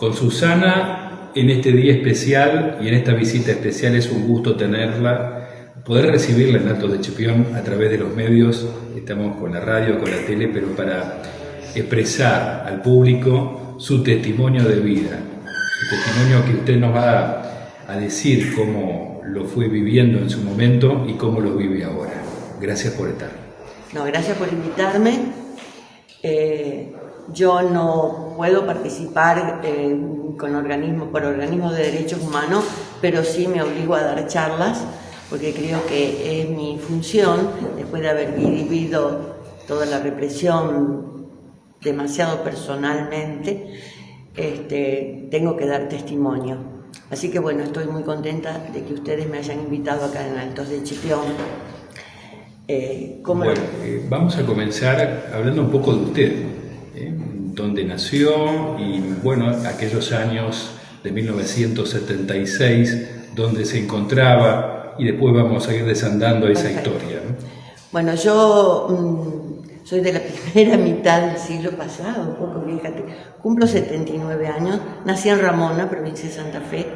con Susana en este día especial y en esta visita especial. Es un gusto tenerla, poder recibirla en Altos de Chipión a través de los medios. Estamos con la radio, con la tele, pero para expresar al público su testimonio de vida, su testimonio que usted nos va a decir cómo lo fue viviendo en su momento y cómo lo vive ahora. Gracias por estar. No, gracias por invitarme. Yo no puedo participar por organismos de derechos humanos, pero sí me obligo a dar charlas, porque creo que es mi función, después de haber vivido toda la represión demasiado personalmente, tengo que dar testimonio. Así que bueno, estoy muy contenta de que ustedes me hayan invitado acá en Altos de Chipión. Vamos a comenzar hablando un poco de usted, dónde nació y bueno, aquellos años de 1976, dónde se encontraba, y después vamos a ir desandando esa historia, ¿no? Bueno, yo soy de la primera mitad del siglo pasado, un poco fíjate, cumplo 79 años, nací en Ramona, provincia de Santa Fe.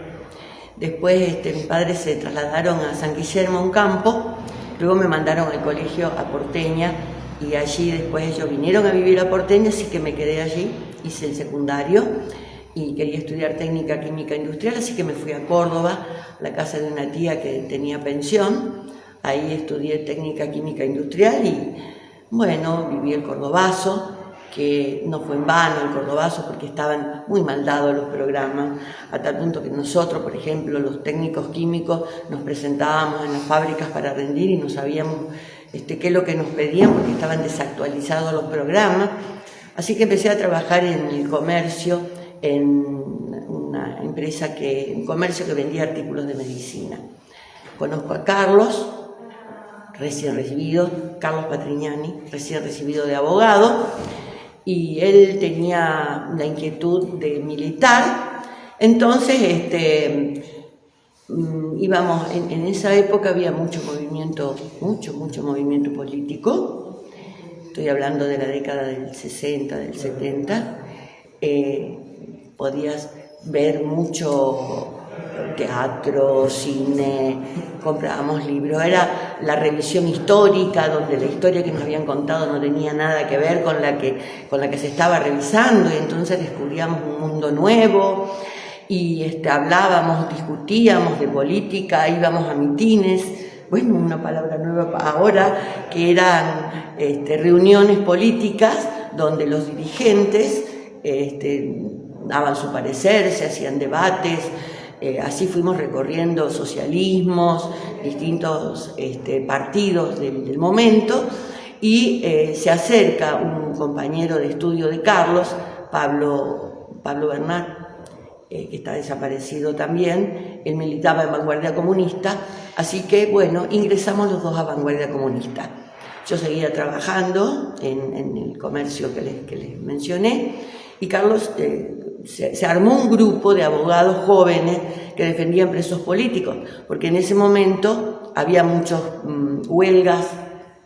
Después mis padres se trasladaron a San Guillermo, a un campo. Luego me mandaron al colegio a Porteña y allí después ellos vinieron a vivir a Porteña, así que me quedé allí, hice el secundario y quería estudiar técnica química industrial, así que me fui a Córdoba, a la casa de una tía que tenía pensión. Ahí estudié técnica química industrial y bueno, viví el cordobazo, que no fue en vano el cordobazo porque estaban muy mal dados los programas, a tal punto que nosotros, por ejemplo, los técnicos químicos, nos presentábamos en las fábricas para rendir y no sabíamos qué es lo que nos pedían porque estaban desactualizados los programas. Así que empecé a trabajar en el comercio, en una empresa un comercio que vendía artículos de medicina. Conozco a Carlos, recién recibido, Carlos Patrignani, recién recibido de abogado, y él tenía la inquietud de militar. Entonces íbamos, en esa época había mucho movimiento político. Estoy hablando de la década del 60, del 70. Podías ver mucho teatro, cine, comprábamos libros, era la revisión histórica, donde la historia que nos habían contado no tenía nada que ver con la que se estaba revisando, y entonces descubríamos un mundo nuevo, y hablábamos, discutíamos de política, íbamos a mitines, bueno, una palabra nueva ahora, que eran reuniones políticas donde los dirigentes daban su parecer, se hacían debates. Así fuimos recorriendo socialismos, distintos partidos del momento, y se acerca un compañero de estudio de Carlos, Pablo Bernat, que está desaparecido también. Él militaba en Vanguardia Comunista, así que bueno, ingresamos los dos a Vanguardia Comunista. Yo seguía trabajando en el comercio que les mencioné, y Carlos se armó un grupo de abogados jóvenes que defendían presos políticos, porque en ese momento había muchas huelgas,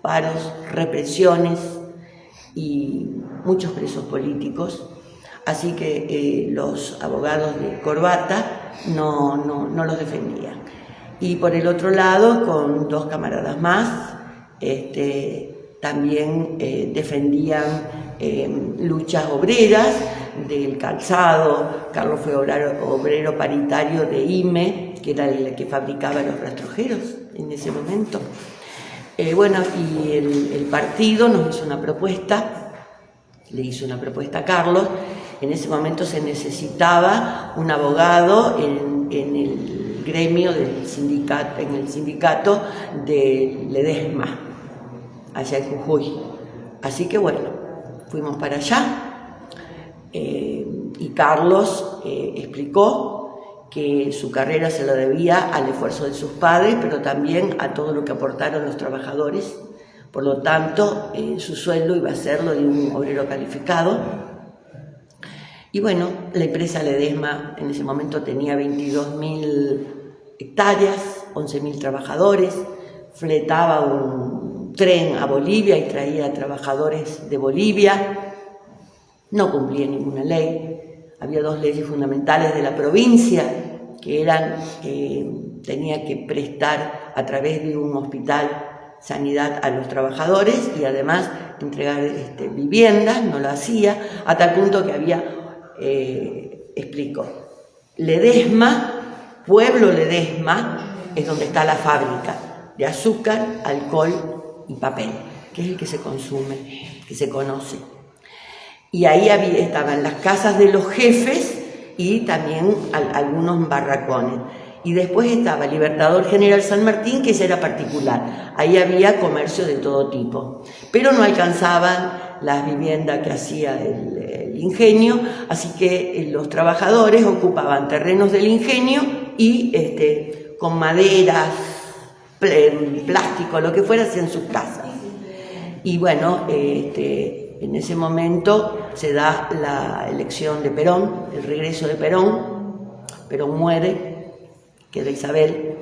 paros, represiones y muchos presos políticos, así que los abogados de corbata no los defendían. Y por el otro lado, con dos camaradas más, también defendían luchas obreras del calzado. Carlos fue obrero paritario de IME, que era el que fabricaba los rastrojeros en ese momento. Bueno, y el partido nos hizo una propuesta, le hizo una propuesta a Carlos. En ese momento se necesitaba un abogado en el gremio del sindicato, en el sindicato de Ledesma, allá en Jujuy. Así que bueno, fuimos para allá. Y Carlos explicó que su carrera se la debía al esfuerzo de sus padres, pero también a todo lo que aportaron los trabajadores. Por lo tanto, su sueldo iba a ser lo de un obrero calificado. Y bueno, la empresa Ledesma en ese momento tenía 22.000 hectáreas, 11.000 trabajadores, fletaba un tren a Bolivia y traía trabajadores de Bolivia. No cumplía ninguna ley, había 2 leyes fundamentales de la provincia, que eran que tenía que prestar a través de un hospital sanidad a los trabajadores y además entregar viviendas, no lo hacía, a tal punto que había, explico, Ledesma, Pueblo Ledesma, es donde está la fábrica de azúcar, alcohol y papel, que es el que se consume, que se conoce. Y ahí estaban las casas de los jefes y también algunos barracones. Y después estaba Libertador General San Martín, que ese era particular. Ahí había comercio de todo tipo. Pero no alcanzaban las viviendas que hacía el ingenio, así que los trabajadores ocupaban terrenos del ingenio y con maderas, plástico, lo que fuera, hacían sus casas. Y bueno, en ese momento se da la elección de Perón, el regreso de Perón. Perón muere, queda Isabel.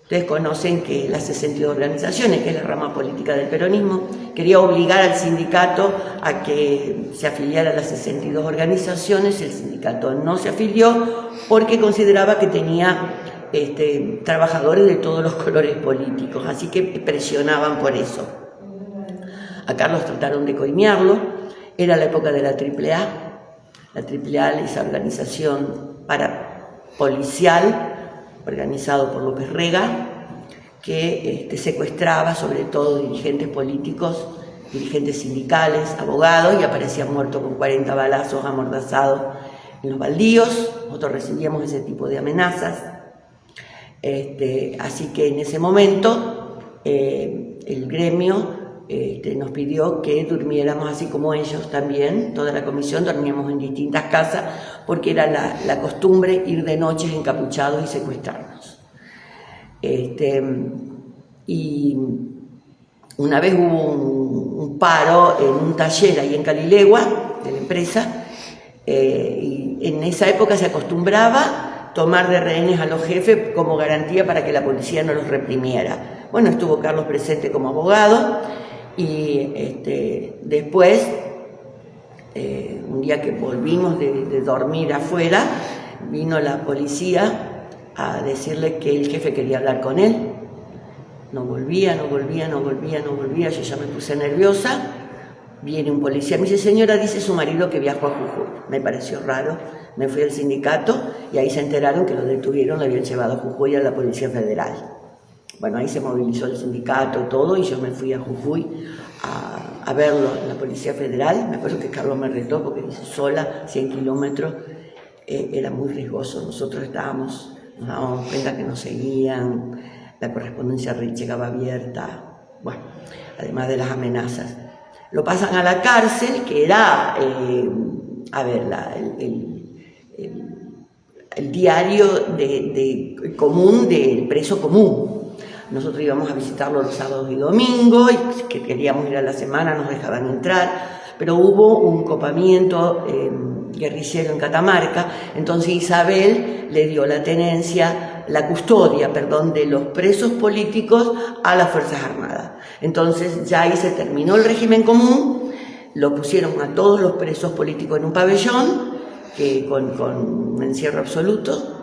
Ustedes conocen que las 62 organizaciones, que es la rama política del peronismo, quería obligar al sindicato a que se afiliara a las 62 organizaciones. El sindicato no se afilió porque consideraba que tenía trabajadores de todos los colores políticos, así que presionaban por eso. A Carlos trataron de coimearlo, era la época de la AAA. La AAA, esa organización policial, organizado por López Rega, que secuestraba sobre todo dirigentes políticos, dirigentes sindicales, abogados, y aparecían muertos con 40 balazos amordazados en los baldíos. Nosotros recibíamos ese tipo de amenazas. Así que en ese momento el gremio nos pidió que durmiéramos así como ellos también. Toda la comisión dormíamos en distintas casas porque era la costumbre ir de noche encapuchados y secuestrarnos. Y una vez hubo un paro en un taller ahí en Calilegua de la empresa, y en esa época se acostumbraba tomar de rehenes a los jefes como garantía para que la policía no los reprimiera. Bueno, estuvo Carlos presente como abogado. Y después, un día que volvimos de dormir afuera, vino la policía a decirle que el jefe quería hablar con él. No volvía, yo ya me puse nerviosa. Viene un policía, me dice: señora, dice su marido que viajó a Jujuy. Me pareció raro, me fui al sindicato y ahí se enteraron que lo detuvieron, lo habían llevado a Jujuy a la Policía Federal. Bueno, ahí se movilizó el sindicato y todo, y yo me fui a Jujuy a verlo en la Policía Federal. Me acuerdo que Carlos me retó porque dice: sola, 100 kilómetros, era muy riesgoso. Nosotros nos dábamos cuenta que nos seguían, la correspondencia llegaba abierta, bueno, además de las amenazas. Lo pasan a la cárcel, que era, el diario común del preso común. Nosotros íbamos a visitarlo los sábados y domingos, y que queríamos ir a la semana nos dejaban entrar, pero hubo un copamiento guerrillero en Catamarca. Entonces Isabel le dio la custodia de los presos políticos a las Fuerzas Armadas. Entonces ya ahí se terminó el régimen común, lo pusieron a todos los presos políticos en un pabellón con un encierro absoluto,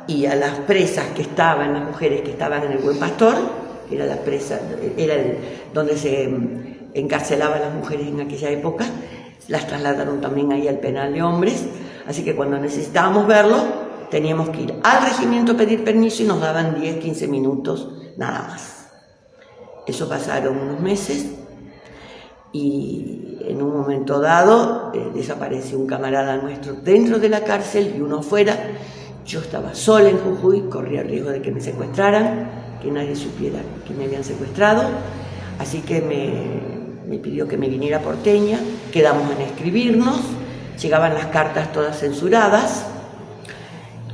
y a las presas que estaban, las mujeres que estaban en el Buen Pastor, que era donde se encarcelaban las mujeres en aquella época, las trasladaron también ahí al penal de hombres. Así que cuando necesitábamos verlo, teníamos que ir al regimiento a pedir permiso y nos daban 10, 15 minutos, nada más. Eso pasaron unos meses y en un momento dado desapareció un camarada nuestro dentro de la cárcel y uno afuera. Yo estaba sola en Jujuy, corría el riesgo de que me secuestraran, que nadie supiera que me habían secuestrado, así que me pidió que me viniera a Porteña. Quedamos en escribirnos, llegaban las cartas todas censuradas.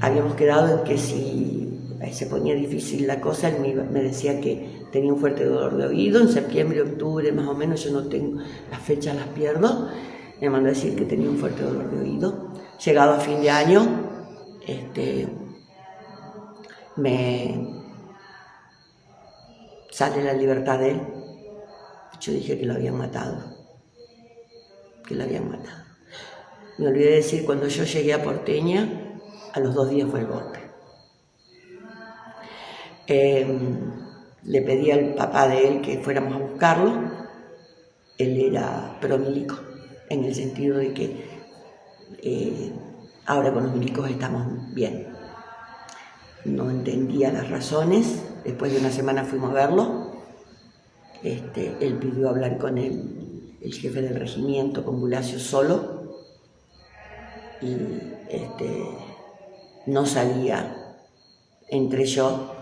Habíamos quedado en que si se ponía difícil la cosa, él me decía que tenía un fuerte dolor de oído, en septiembre, octubre más o menos, yo no tengo, las fechas las pierdo, me mandó a decir que tenía un fuerte dolor de oído. Llegado a fin de año, me sale la libertad de él. Yo dije que lo habían matado, Me olvidé de decir, cuando yo llegué a Porteña, a los 2 días fue el golpe. Le pedí al papá de él que fuéramos a buscarlo. Él era promilico, en el sentido de que ahora con los milicos estamos bien. No entendía las razones. Después de una semana fuimos a verlo. Él pidió hablar con el jefe del regimiento, con Bulacio solo, y no salía. Entré yo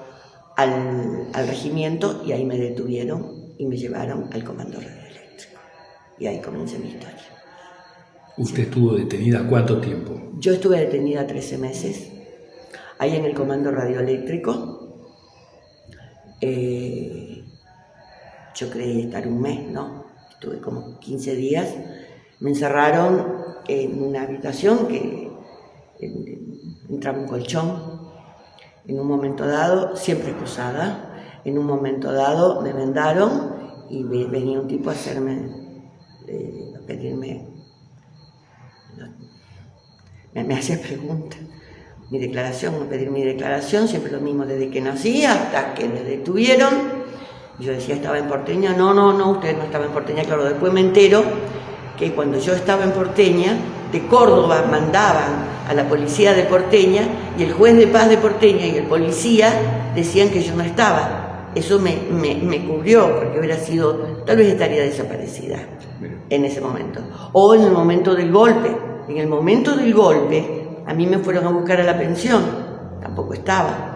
al regimiento y ahí me detuvieron y me llevaron al comando radioeléctrico. Y ahí comenzó mi historia. ¿Usted estuvo detenida cuánto tiempo? Yo estuve detenida 13 meses, ahí en el comando radioeléctrico. Yo creí estar un mes, ¿no? Estuve como 15 días. Me encerraron en una habitación que entraba un colchón. En un momento dado, siempre esposada, en un momento dado me vendaron y venía un tipo a pedirme, me hacía preguntas. Mi declaración, a pedir mi declaración, siempre lo mismo desde que nací hasta que me detuvieron. Yo decía, estaba en Porteña. No, usted no estaba en Porteña. Claro, después me entero que cuando yo estaba en Porteña, de Córdoba mandaban a la policía de Porteña y el juez de paz de Porteña y el policía decían que yo no estaba. Eso me cubrió, porque hubiera sido, tal vez estaría desaparecida en ese momento. O en el momento del golpe. En el momento del golpe, a mí me fueron a buscar a la pensión, tampoco estaba.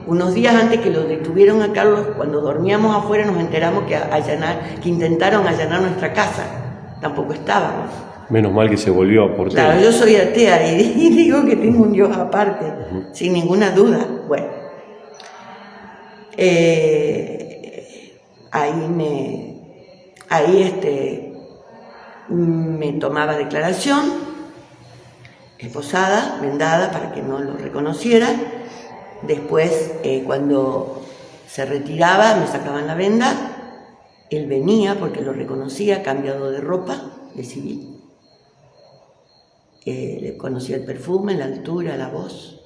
Unos días antes que lo detuvieron a Carlos, cuando dormíamos afuera, nos enteramos que intentaron allanar nuestra casa, tampoco estábamos. Menos mal que se volvió a Porteña. Claro, yo soy atea y digo que tengo un Dios aparte, sin ninguna duda. Bueno, me tomaba declaración, esposada, vendada para que no lo reconociera. Después, cuando se retiraba, me sacaban la venda. Él venía porque lo reconocía, cambiado de ropa, de civil. Le conocía el perfume, la altura, la voz.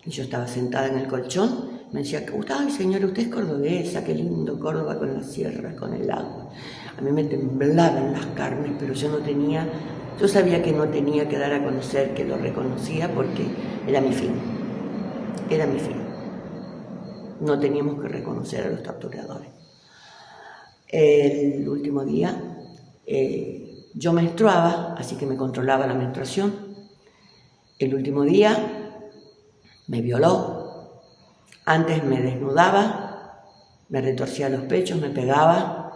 Yo estaba sentada en el colchón. Me decía, ay señora, usted es cordobesa, qué lindo Córdoba con las sierras, con el agua. A mí me temblaban las carnes, pero yo sabía que no tenía que dar a conocer que lo reconocía porque era mi fin. Era mi fin. No teníamos que reconocer a los torturadores. El último día, yo menstruaba, así que me controlaba la menstruación. El último día me violó. Antes me desnudaba, me retorcía los pechos, me pegaba,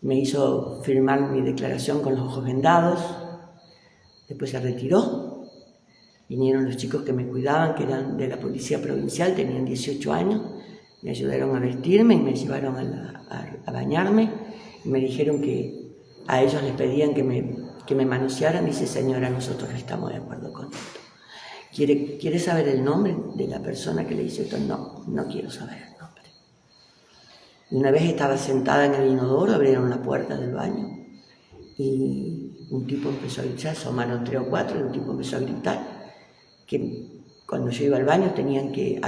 me hizo firmar mi declaración con los ojos vendados. Después se retiró. Vinieron los chicos que me cuidaban, que eran de la policía provincial, tenían 18 años. Me ayudaron a vestirme y me llevaron a bañarme. Y me dijeron que a ellos les pedían que me manosearan. Dice, señora, nosotros no estamos de acuerdo con esto. ¿Quiere saber el nombre de la persona que le hizo esto? No quiero saber el nombre. Una vez estaba sentada en el inodoro, abrieron la puerta del baño y un tipo empezó a gritar, asomaron 3 o 4 y un tipo empezó a gritar que cuando yo iba al baño tenían que,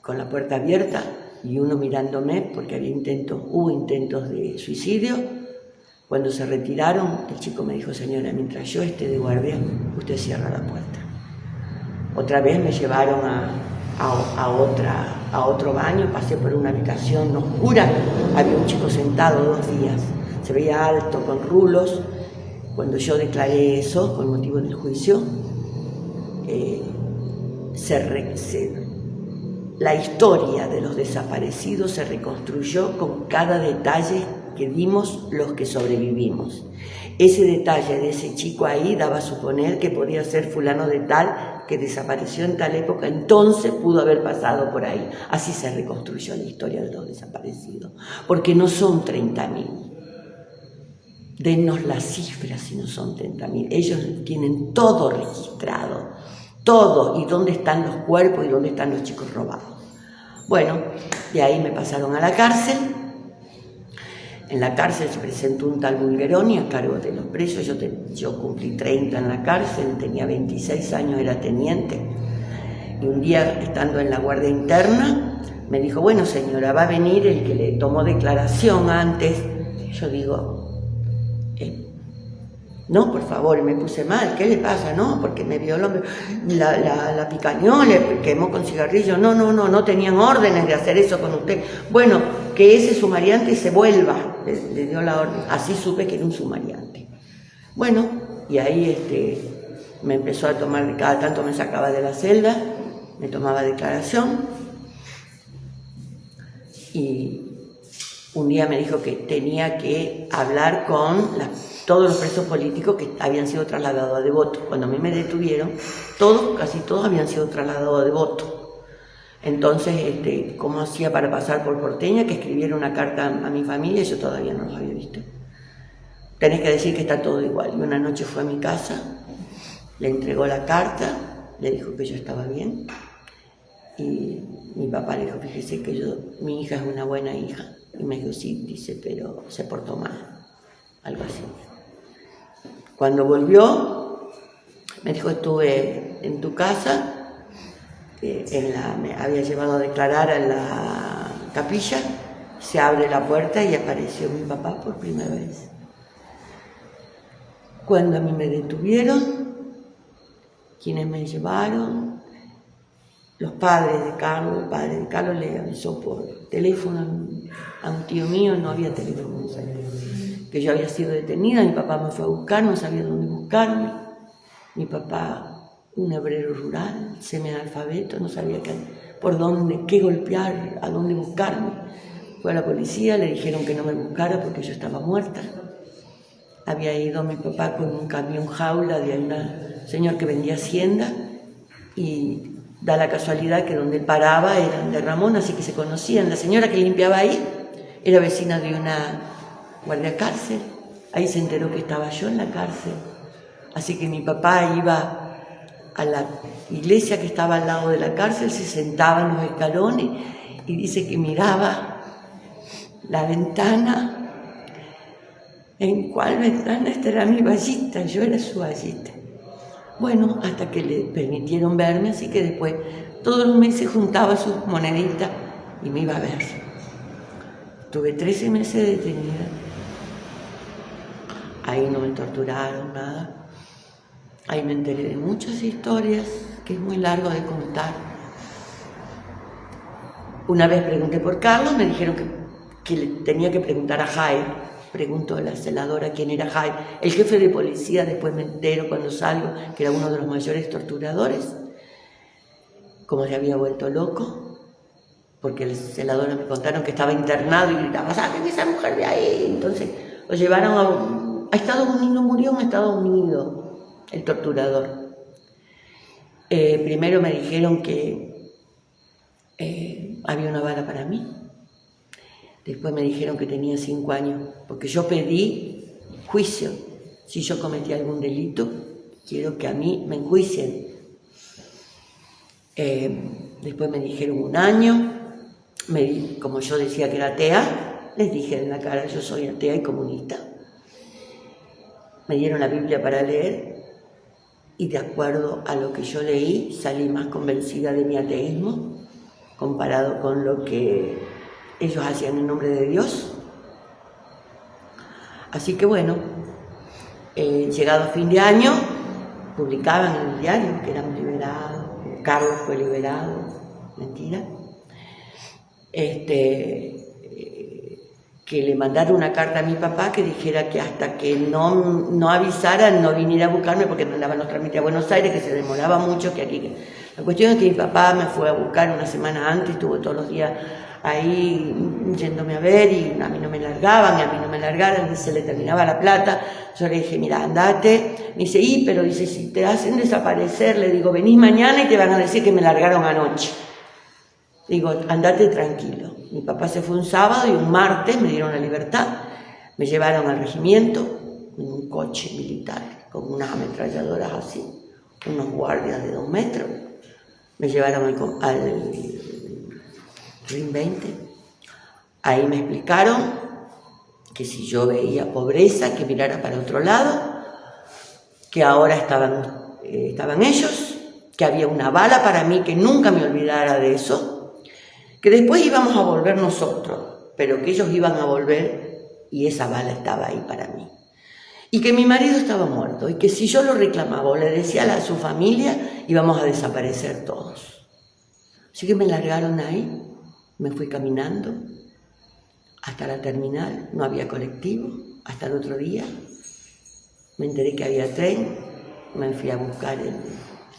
con la puerta abierta y uno mirándome porque hubo intentos de suicidio. Cuando se retiraron, el chico me dijo, señora, mientras yo esté de guardia, usted cierra la puerta. Otra vez me llevaron a otro baño, pasé por una habitación oscura, había un chico sentado 2 días, se veía alto, con rulos. Cuando yo declaré eso, con motivo del juicio, la historia de los desaparecidos se reconstruyó con cada detalle que dimos los que sobrevivimos. Ese detalle de ese chico ahí daba a suponer que podía ser fulano de tal, que desapareció en tal época, entonces pudo haber pasado por ahí. Así se reconstruyó la historia de los desaparecidos, porque no son 30.000. Dennos las cifras si no son 30.000. Ellos tienen todo registrado, todo, y dónde están los cuerpos y dónde están los chicos robados. Bueno, de ahí me pasaron a la cárcel. En la cárcel se presentó un tal Bulgeroni a cargo de los presos. Yo cumplí 30 en la cárcel, tenía 26 años, era teniente. Y un día, estando en la guardia interna, me dijo, bueno señora, va a venir el que le tomó declaración antes. Yo digo, no, por favor, me puse mal, ¿qué le pasa? No, porque me violó, la picañó, le quemó con cigarrillo. No tenían órdenes de hacer eso con usted. Bueno, que ese sumariante se vuelva, le dio la orden. Así supe que era un sumariante. Bueno, y ahí me empezó a tomar, cada tanto me sacaba de la celda, me tomaba declaración, y un día me dijo que tenía que hablar con todos los presos políticos que habían sido trasladados a Devoto. Cuando a mí me detuvieron, casi todos habían sido trasladados a Devoto. Entonces, ¿cómo hacía para pasar por Porteña? Que escribiera una carta a mi familia, y yo todavía no los había visto. Tenés que decir que está todo igual. Y una noche fue a mi casa, le entregó la carta, le dijo que yo estaba bien, y mi papá le dijo, fíjese que mi hija es una buena hija. Y me dijo, sí, dice, pero se portó mal, algo así. Cuando volvió, me dijo, estuve en tu casa, me había llevado a declarar a la capilla, se abre la puerta y apareció mi papá por primera vez. Cuando a mí me detuvieron, quienes me llevaron, los padres de Carlos, el padre de Carlos le avisó por teléfono a un tío mío, no había teléfono, que yo había sido detenida. Mi papá me fue a buscar, no sabía dónde buscarme. Mi papá, un obrero rural, semianalfabeto, no sabía por dónde, qué golpear, a dónde buscarme. Fue a la policía, le dijeron que no me buscara porque yo estaba muerta. Había ido mi papá con un camión jaula de un señor que vendía hacienda, y da la casualidad que donde él paraba eran de Ramón, así que se conocían. La señora que limpiaba ahí era vecina de una guardia cárcel. Ahí se enteró que estaba yo en la cárcel. Así que mi papá iba a la iglesia que estaba al lado de la cárcel, se sentaba en los escalones y dice que miraba la ventana. ¿En cuál ventana? Esta era mi vallita, yo era su vallita. Bueno, hasta que le permitieron verme, así que después todos los meses juntaba sus moneditas y me iba a ver. Tuve 13 meses detenida. Ahí no me torturaron, nada. Ahí me enteré de muchas historias, que es muy largo de contar. Una vez pregunté por Carlos, me dijeron que le tenía que preguntar a Jai. Preguntó a la celadora quién era Jai. El jefe de policía, después me entero cuando salgo, que era uno de los mayores torturadores. Como se había vuelto loco, porque la celadora me contaron que estaba internado y gritaba, ¡saquen esa mujer de ahí! Entonces lo llevaron a Estados Unidos, murió en Estados Unidos el torturador. Primero me dijeron que había una bala para mí. Después me dijeron que tenía 5 años, porque yo pedí juicio. Si yo cometí algún delito, quiero que a mí me enjuicien. Después me dijeron 1 año. Como yo decía que era atea, les dije en la cara, yo soy atea y comunista. Me dieron la Biblia para leer, y de acuerdo a lo que yo leí, salí más convencida de mi ateísmo, comparado con lo que ellos hacían en nombre de Dios. Así que bueno, llegado a fin de año, publicaban en el diario que éramos liberados, Carlos fue liberado, mentira. Que le mandaron una carta a mi papá que dijera que hasta que no avisaran, no viniera a buscarme porque no andaban los trámites a Buenos Aires, que se demoraba mucho, que aquí. La cuestión es que mi papá me fue a buscar una semana antes, estuvo todos los días ahí yéndome a ver, y a mí no me largaban, y a mí no me largaran, y se le terminaba la plata. Yo le dije, mira, andate. Me dice, pero dice, si te hacen desaparecer, le digo, venís mañana y te van a decir que me largaron anoche. Digo, andate tranquilo. Mi papá se fue un sábado y un martes me dieron la libertad. Me llevaron al regimiento en un coche militar con unas ametralladoras así, unos guardias de 2 metros. Me llevaron al RIN 20. Ahí me explicaron que si yo veía pobreza, que mirara para otro lado, que ahora estaban ellos, que había una bala para mí, que nunca me olvidara de eso, que después íbamos a volver nosotros, pero que ellos iban a volver y esa bala estaba ahí para mí. Y que mi marido estaba muerto y que si yo lo reclamaba o le decía a su familia, íbamos a desaparecer todos. Así que me largaron ahí, me fui caminando hasta la terminal, no había colectivo, hasta el otro día. Me enteré que había tren, me fui a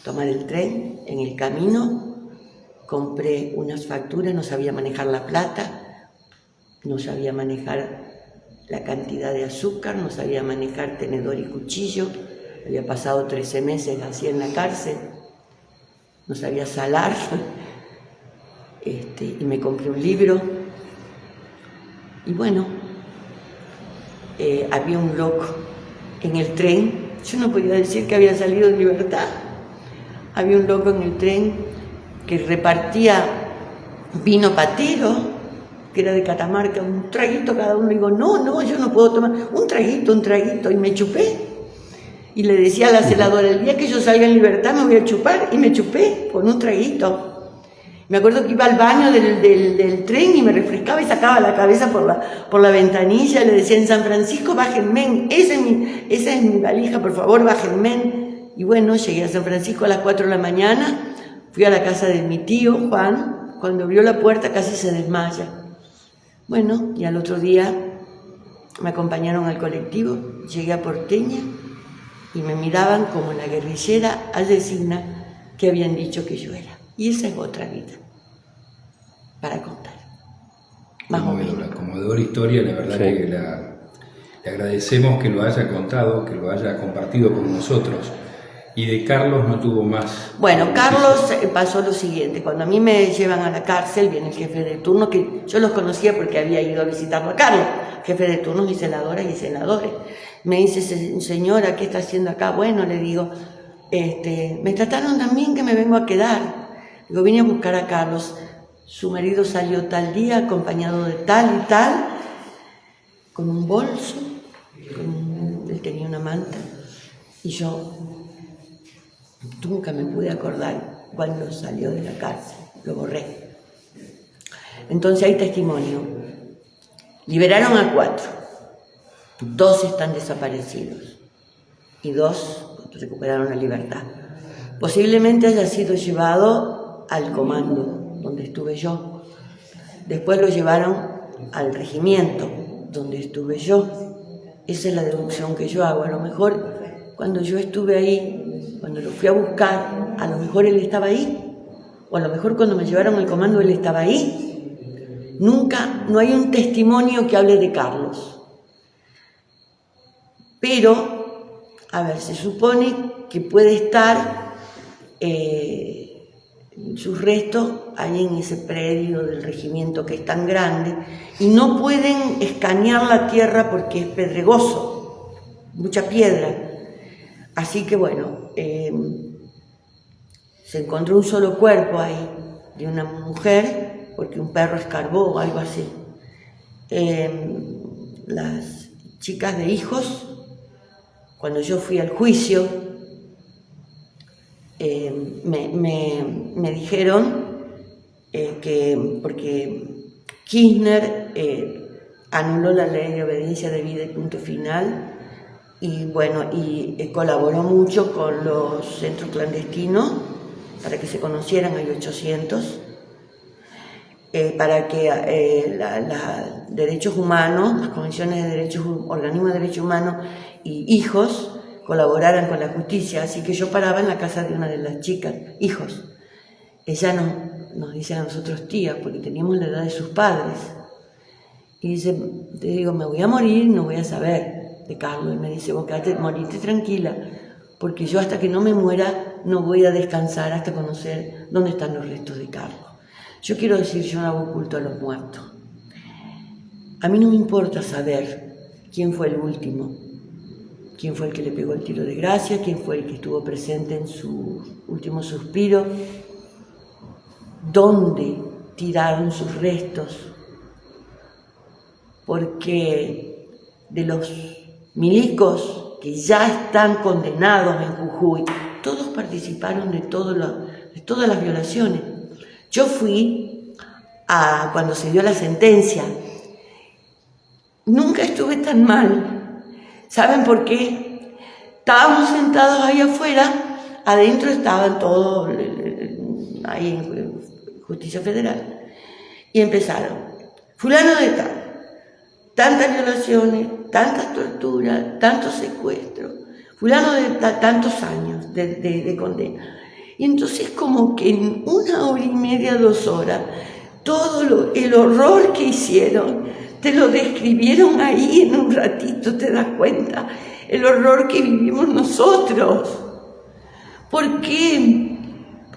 tomar el tren. En el camino compré unas facturas, no sabía manejar la plata, no sabía manejar la cantidad de azúcar, no sabía manejar tenedor y cuchillo, había pasado 13 meses así en la cárcel, no sabía salar, y me compré un libro, y bueno, había un loco en el tren, yo no podía decir que había salido en libertad, había un loco en el tren que repartía vino patero, que era de Catamarca, un traguito cada uno. Digo, no, yo no puedo tomar un traguito, y me chupé. Y le decía a la celadora, el día que yo salga en libertad me voy a chupar, y me chupé con un traguito. Me acuerdo que iba al baño del tren y me refrescaba y sacaba la cabeza por la ventanilla, le decía, en San Francisco, bájenme, esa es mi valija, por favor, bájenme. Y bueno, llegué a San Francisco a las 4 de la mañana, fui a la casa de mi tío, Juan, cuando abrió la puerta casi se desmaya. Bueno, y al otro día me acompañaron al colectivo, llegué a Porteña y me miraban como la guerrillera asesina que habían dicho que yo era. Y esa es otra vida para contar. Más o menos. Conmovedora historia, la verdad que le agradecemos que lo haya contado, que lo haya compartido con nosotros. Y de Carlos no tuvo más. Bueno, Carlos pasó lo siguiente. Cuando a mí me llevan a la cárcel, viene el jefe de turno, que yo los conocía porque había ido a visitarlo a Carlos, jefe de turnos y celadoras y celadores. Me dice, señora, ¿qué está haciendo acá? Bueno, le digo, me trataron también que me vengo a quedar. Digo, vine a buscar a Carlos. Su marido salió tal día, acompañado de tal y tal, con un bolso, él tenía una manta, y yo nunca me pude acordar cuando salió de la cárcel, lo borré. Entonces hay testimonio. Liberaron a 4, 2 están desaparecidos y 2 recuperaron la libertad. Posiblemente haya sido llevado al comando, donde estuve yo. Después lo llevaron al regimiento, donde estuve yo. Esa es la deducción que yo hago. A lo mejor cuando yo estuve ahí, cuando lo fui a buscar, a lo mejor él estaba ahí, o a lo mejor cuando me llevaron al comando él estaba ahí. No hay un testimonio que hable de Carlos. Pero, a ver, se supone que puede estar sus restos ahí en ese predio del regimiento que es tan grande, y no pueden escanear la tierra porque es pedregoso, mucha piedra. Así que bueno, se encontró un solo cuerpo ahí de una mujer, porque un perro escarbó o algo así. Las chicas de hijos, cuando yo fui al juicio, me dijeron que porque Kirchner anuló la ley de obediencia debida y punto final, y bueno, colaboró mucho con los centros clandestinos para que se conocieran, hay 800, para que los derechos humanos, las convenciones de derechos, organismos de derechos humanos y hijos colaboraran con la justicia. Así que yo paraba en la casa de una de las chicas, hijos. Ella nos dice a nosotros tías, porque teníamos la edad de sus padres. Y dice, te digo, me voy a morir, no voy a saber de Carlos. Y me dice, vos quedate, morite tranquila, porque yo hasta que no me muera no voy a descansar hasta conocer dónde están los restos de Carlos. Yo quiero decir, yo no hago culto a los muertos. A mí no me importa saber quién fue el último, quién fue el que le pegó el tiro de gracia, quién fue el que estuvo presente en su último suspiro, dónde tiraron sus restos, porque de los milicos que ya están condenados en Jujuy, todos participaron de todas las violaciones. Yo fui cuando se dio la sentencia. Nunca estuve tan mal. ¿Saben por qué? Estábamos sentados ahí afuera, adentro estaban todos ahí en Justicia Federal, y empezaron: fulano de tal, tantas violaciones, tantas torturas, tantos secuestros, fulano de tal, tantos años de condena. Y entonces, como que en 1 hora y media, 2 horas, todo el horror que hicieron, te lo describieron ahí en un ratito, te das cuenta, el horror que vivimos nosotros. Porque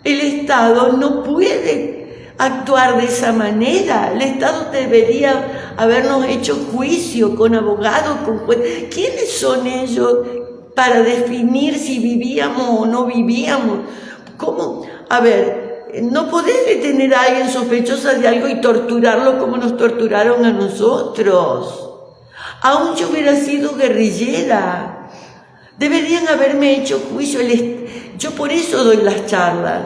el Estado no puede actuar de esa manera. El Estado debería habernos hecho juicio con abogados, con jueces. ¿Quiénes son ellos para definir si vivíamos o no vivíamos? ¿Cómo? A ver, no podés detener a alguien sospechosa de algo y torturarlo como nos torturaron a nosotros. Aún yo hubiera sido guerrillera. Deberían haberme hecho juicio. Yo por eso doy las charlas.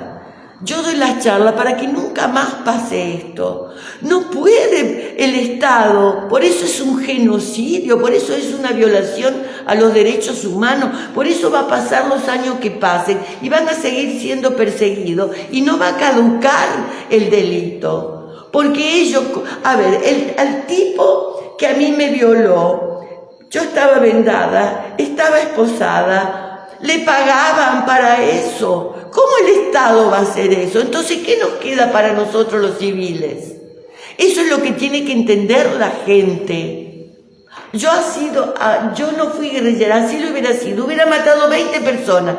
Yo doy las charlas para que nunca más pase esto. No puede el Estado, por eso es un genocidio, por eso es una violación a los derechos humanos, por eso va a pasar los años que pasen y van a seguir siendo perseguidos y no va a caducar el delito. Porque ellos, a ver, al tipo que a mí me violó, yo estaba vendada, estaba esposada, le pagaban para eso. ¿Cómo el Estado va a hacer eso? Entonces, ¿qué nos queda para nosotros los civiles? Eso es lo que tiene que entender la gente. Yo no fui guerrillera, así lo hubiera sido, hubiera matado 20 personas.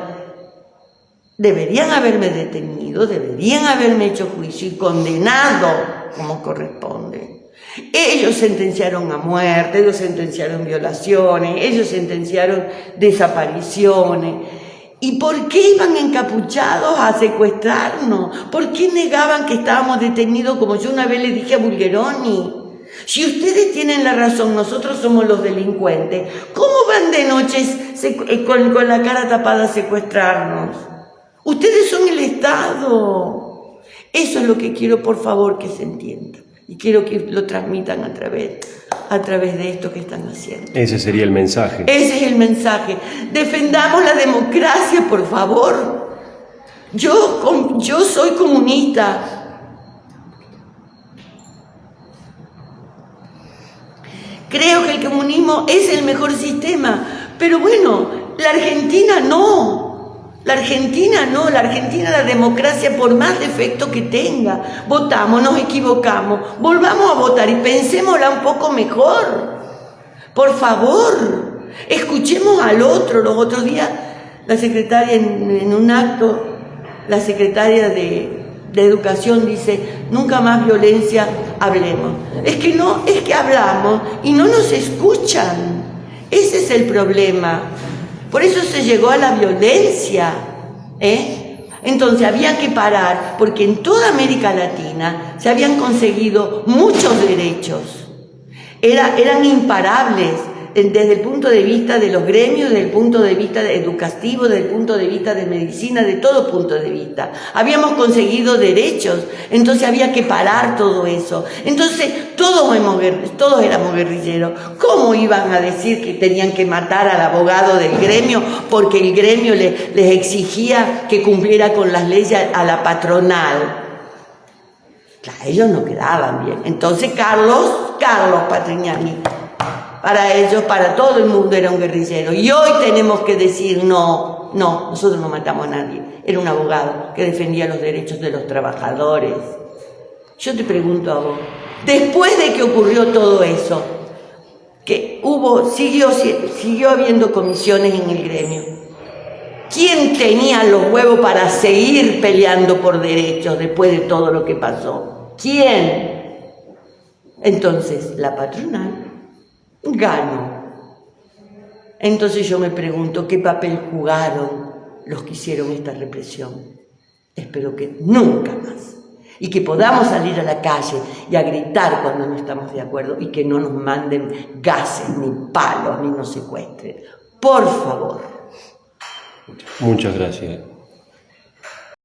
Deberían haberme detenido, deberían haberme hecho juicio y condenado como corresponde. Ellos sentenciaron a muerte, ellos sentenciaron violaciones, ellos sentenciaron desapariciones. ¿Y por qué iban encapuchados a secuestrarnos? ¿Por qué negaban que estábamos detenidos, como yo una vez le dije a Bulgeroni? Si ustedes tienen la razón, nosotros somos los delincuentes, ¿cómo van de noche con la cara tapada a secuestrarnos? Ustedes son el Estado. Eso es lo que quiero, por favor, que se entienda. Y quiero que lo transmitan a través de esto que están haciendo. Ese sería el mensaje. Ese es el mensaje. Defendamos la democracia, por favor. Yo soy comunista. Creo que el comunismo es el mejor sistema. Pero bueno, la Argentina no. La Argentina no, la Argentina, la democracia, por más defecto que tenga, votamos, nos equivocamos, volvamos a votar y pensémosla un poco mejor. Por favor, escuchemos al otro. Los otros días, la secretaria en un acto, la secretaria de Educación dice: nunca más violencia, hablemos. Es que hablamos y no nos escuchan. Ese es el problema. Por eso se llegó a la violencia, Entonces había que parar, porque en toda América Latina se habían conseguido muchos derechos. Eran imparables desde el punto de vista de los gremios, desde el punto de vista educativo, desde el punto de vista de medicina, de todo punto de vista. Habíamos conseguido derechos, entonces había que parar todo eso. Entonces todos éramos guerrilleros. ¿Cómo iban a decir que tenían que matar al abogado del gremio porque el gremio les exigía que cumpliera con las leyes a la patronal? Claro, ellos no quedaban bien. Entonces Carlos Patrignani, para ellos, para todo el mundo era un guerrillero. Y hoy tenemos que decir: no, nosotros no matamos a nadie. Era un abogado que defendía los derechos de los trabajadores. Yo te pregunto a vos, después de que ocurrió todo eso, que siguió habiendo comisiones en el gremio, ¿quién tenía los huevos para seguir peleando por derechos después de todo lo que pasó? ¿Quién? Entonces, la patronal ganó. Entonces yo me pregunto, ¿qué papel jugaron los que hicieron esta represión? Espero que nunca más y que podamos salir a la calle y a gritar cuando no estamos de acuerdo y que no nos manden gases, ni palos, ni nos secuestren. Por favor. Muchas gracias.